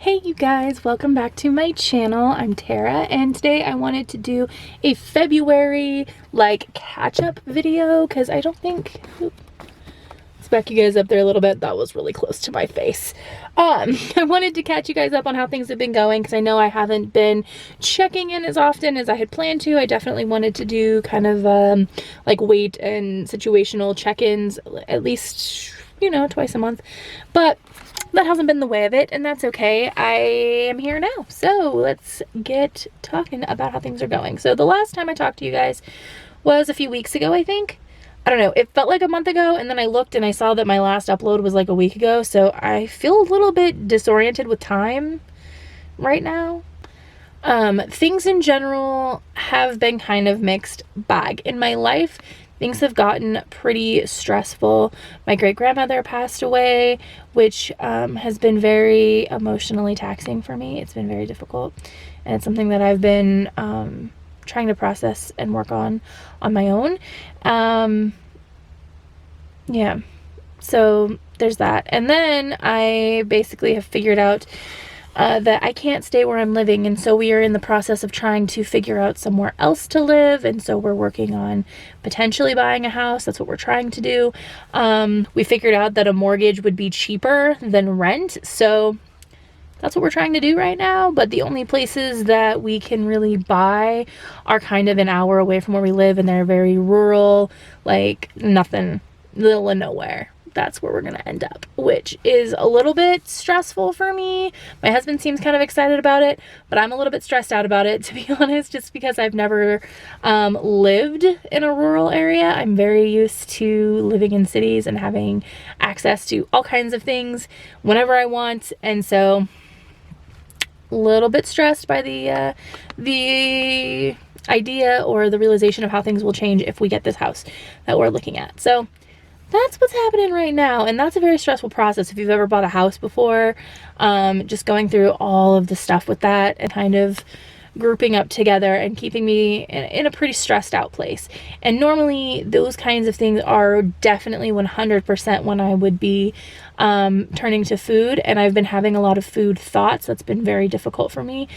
Hey you guys, welcome back to my channel. I'm Tara, and today I wanted to do a February catch-up video because I don't think, let's back you guys up there a little bit. That was really close to my face. I wanted to catch you guys up on how things have been going because I know I haven't been checking in as often as I had planned to. I definitely wanted to do kind of weight and situational check-ins at least, twice a month, but that hasn't been the way of it, and that's okay. I am here now, so let's get talking about how things are going. So the last time I talked to you guys was a few weeks ago, I think. I don't know, it felt like a month ago, and then I looked and I saw that my last upload was like a week ago, so I feel a little bit disoriented with time right now. Things in general have been kind of mixed bag in my life. Things have gotten pretty stressful. My great-grandmother passed away, which has been very emotionally taxing for me. It's been very difficult, and it's something that I've been trying to process and work on my own. Yeah, so there's that. And then I basically have figured out that I can't stay where I'm living, and so we are in the process of trying to figure out somewhere else to live, and so we're working on potentially buying a house. That's what we're trying to do. We figured out that a mortgage would be cheaper than rent, so that's what we're trying to do right now. But the only places that we can really buy are kind of an hour away from where we live, and they're very rural, like nothing, middle of nowhere. That's where we're gonna end up, which is a little bit stressful for me. My husband seems kind of excited about it, but I'm a little bit stressed out about it, to be honest, just because I've never lived in a rural area. I'm very used to living in cities and having access to all kinds of things whenever I want, and so a little bit stressed by the idea or the realization of how things will change if we get this house that we're looking at. So that's what's happening right now, and that's a very stressful process if you've ever bought a house before. Just going through all of the stuff with that and kind of grouping up together and keeping me in a pretty stressed out place. And normally those kinds of things are definitely 100% when I would be turning to food, and I've been having a lot of food thoughts. That's been very difficult for me.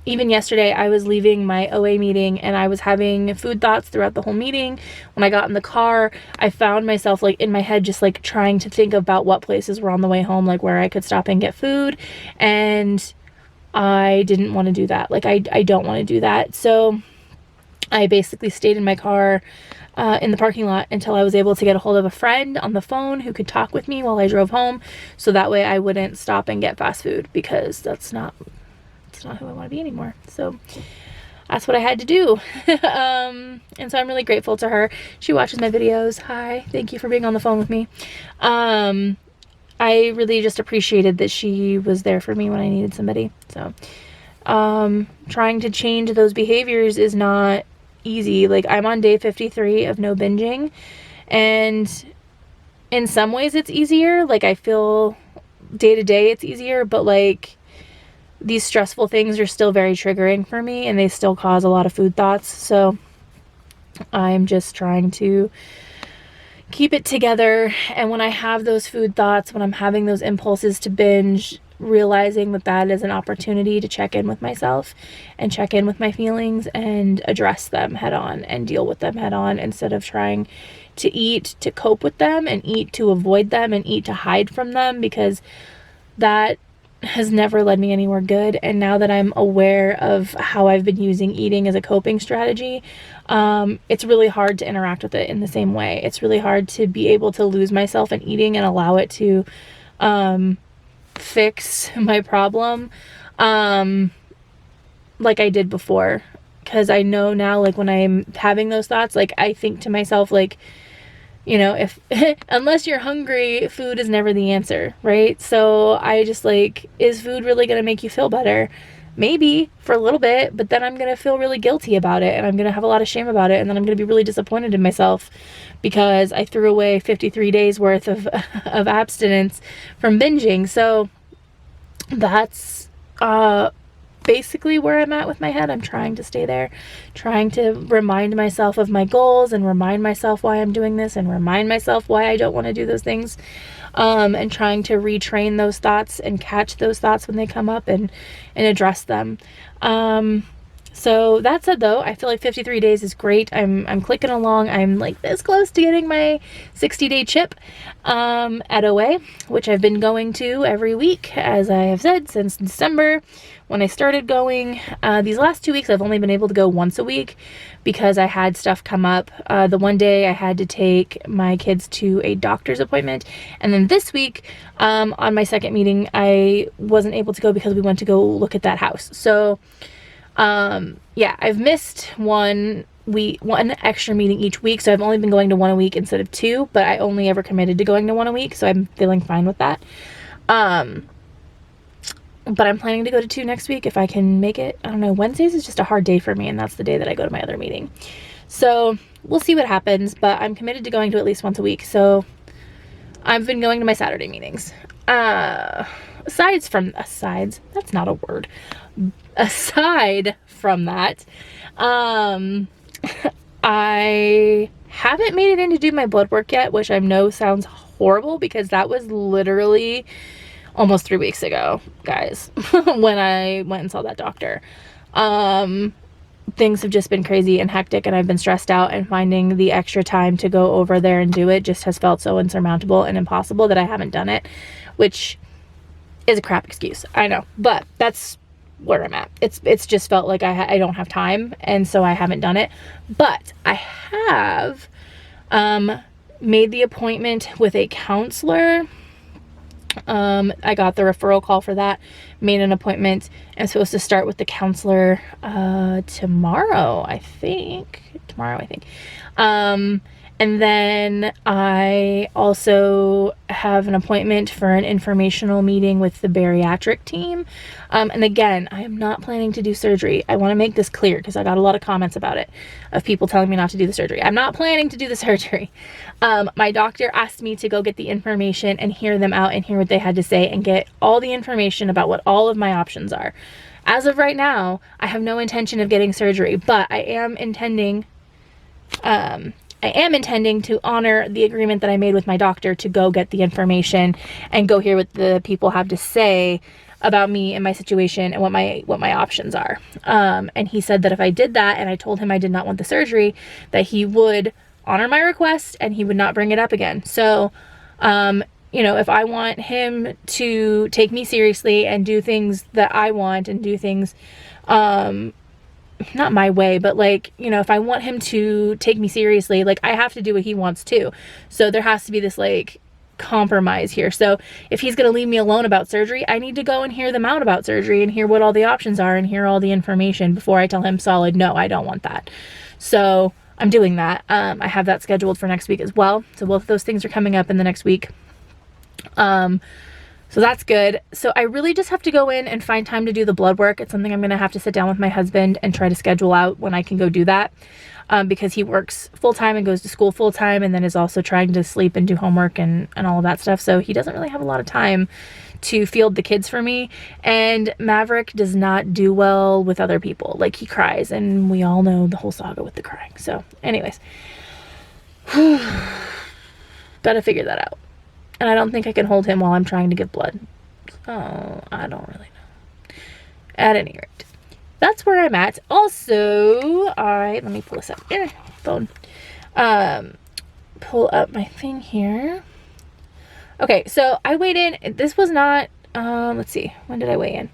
Even yesterday, I was leaving my OA meeting and I was having food thoughts throughout the whole meeting. When I got in the car, I found myself in my head just trying to think about what places were on the way home, where I could stop and get food. And I didn't want to do that. I don't want to do that. So I basically stayed in my car in the parking lot until I was able to get a hold of a friend on the phone who could talk with me while I drove home. So that way I wouldn't stop and get fast food, because that's not who I want to be anymore. So that's what I had to do. And so I'm really grateful to her. She watches my videos. Hi, thank you for being on the phone with me. I really just appreciated that she was there for me when I needed somebody. So trying to change those behaviors is not easy. I'm on day 53 of no binging, and in some ways it's easier. I feel day to day it's easier, but these stressful things are still very triggering for me, and they still cause a lot of food thoughts. So I'm just trying to keep it together. And when I have those food thoughts, when I'm having those impulses to binge, realizing that that is an opportunity to check in with myself and check in with my feelings and address them head on and deal with them head on, instead of trying to eat to cope with them and eat to avoid them and eat to hide from them, because that has never led me anywhere good. And now that I'm aware of how I've been using eating as a coping strategy, it's really hard to interact with it in the same way. It's really hard to be able to lose myself in eating and allow it to fix my problem like I did before. Because I know now, when I'm having those thoughts, I think to myself, if unless you're hungry, food is never the answer, right? So I just is food really going to make you feel better? Maybe for a little bit, but then I'm going to feel really guilty about it, and I'm going to have a lot of shame about it, and then I'm going to be really disappointed in myself because I threw away 53 days worth of abstinence from binging. So that's basically where I'm at with my head. I'm trying to stay there, trying to remind myself of my goals and remind myself why I'm doing this and remind myself why I don't want to do those things, and trying to retrain those thoughts and catch those thoughts when they come up and address them. So that said, though, I feel like 53 days is great. I'm clicking along. I'm like this close to getting my 60-day chip at OA, which I've been going to every week, as I have said, since December when I started going. These last 2 weeks, I've only been able to go once a week because I had stuff come up. The one day I had to take my kids to a doctor's appointment. And then this week, on my second meeting, I wasn't able to go because we went to go look at that house. So yeah, I've missed one extra meeting each week, so I've only been going to one a week instead of two, but I only ever committed to going to one a week, so I'm feeling fine with that. But I'm planning to go to two next week if I can make it. I don't know, Wednesdays is just a hard day for me, and that's the day that I go to my other meeting. So we'll see what happens, but I'm committed to going to at least once a week, so I've been going to my Saturday meetings. Aside from that, I haven't made it in to do my blood work yet, which I know sounds horrible because that was literally almost 3 weeks ago, guys, when I went and saw that doctor. Things have just been crazy and hectic, and I've been stressed out, and finding the extra time to go over there and do it just has felt so insurmountable and impossible that I haven't done it, which is a crap excuse, I know, but that's where I'm at. It's just felt like I don't have time, and so I haven't done it. But I have made the appointment with a counselor. I got the referral call for that, made an appointment. I'm supposed to start with the counselor tomorrow, I think. And then I also have an appointment for an informational meeting with the bariatric team. And again, I am not planning to do surgery. I want to make this clear because I got a lot of comments about it, of people telling me not to do the surgery. I'm not planning to do the surgery. My doctor asked me to go get the information and hear them out and hear what they had to say and get all the information about what all of my options are. As of right now, I have no intention of getting surgery, but I am intending to honor the agreement that I made with my doctor to go get the information and go hear what the people have to say about me and my situation and what my options are. And he said that if I did that and I told him I did not want the surgery, that he would honor my request and he would not bring it up again. So, if I want him to take me seriously and do things that I want and do things, not my way, but if I want him to take me seriously, I have to do what he wants too. So there has to be this compromise here. So if he's going to leave me alone about surgery, I need to go and hear them out about surgery and hear what all the options are and hear all the information before I tell him solid, no, I don't want that. So I'm doing that. I have that scheduled for next week as well. So both of those things are coming up in the next week. So that's good. So I really just have to go in and find time to do the blood work. It's something I'm going to have to sit down with my husband and try to schedule out when I can go do that, because he works full-time and goes to school full-time and then is also trying to sleep and do homework and all of that stuff. So he doesn't really have a lot of time to field the kids for me. And Maverick does not do well with other people. He cries, and we all know the whole saga with the crying. So anyways, gotta figure that out. And I don't think I can hold him while I'm trying to give blood. Oh, I don't really know. At any rate, that's where I'm at. Also, alright, let me pull this up. Phone. Pull up my thing here. Okay, so I weighed in. This was not, let's see. When did I weigh in?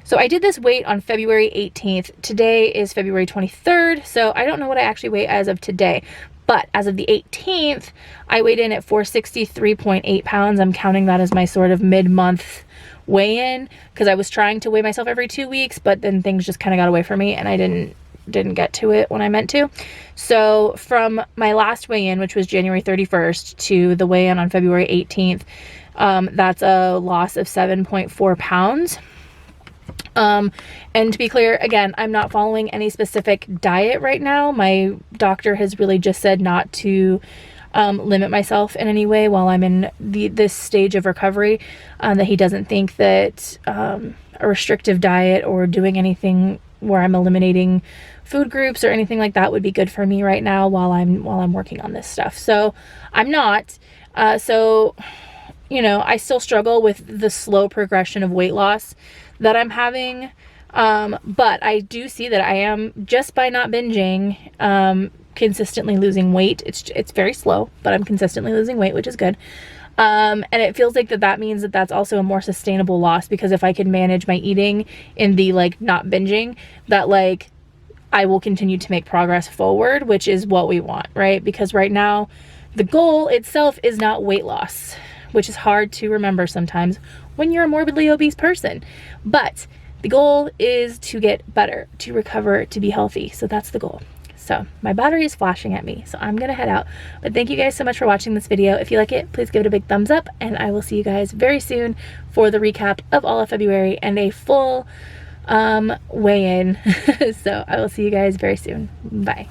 So I did this weight on February 18th. Today is February 23rd. So I don't know what I actually weigh as of today. But as of the 18th, I weighed in at 463.8 pounds. I'm counting that as my sort of mid-month weigh-in because I was trying to weigh myself every 2 weeks, but then things just kind of got away from me and I didn't get to it when I meant to. So from my last weigh-in, which was January 31st, to the weigh-in on February 18th, that's a loss of 7.4 pounds. And to be clear, again, I'm not following any specific diet right now. My doctor has really just said not to limit myself in any way while I'm in this stage of recovery, that he doesn't think that a restrictive diet or doing anything where I'm eliminating food groups or anything like that would be good for me right now while I'm working on this stuff. So I'm not. So, you know, I still struggle with the slow progression of weight loss that I'm having. But I do see that I am, just by not binging, consistently losing weight. It's very slow, but I'm consistently losing weight, which is good. And it feels like that means that that's also a more sustainable loss, because if I can manage my eating in the like not binging, that like I will continue to make progress forward, which is what we want, right? Because right now the goal itself is not weight loss, which is hard to remember sometimes when you're a morbidly obese person, but the goal is to get better, to recover, to be healthy. So that's the goal. So my battery is flashing at me, so I'm gonna head out. But thank you guys so much for watching this video. If you like it, please give it a big thumbs up, and I will see you guys very soon for the recap of all of February and a full weigh-in. So I will see you guys very soon. Bye.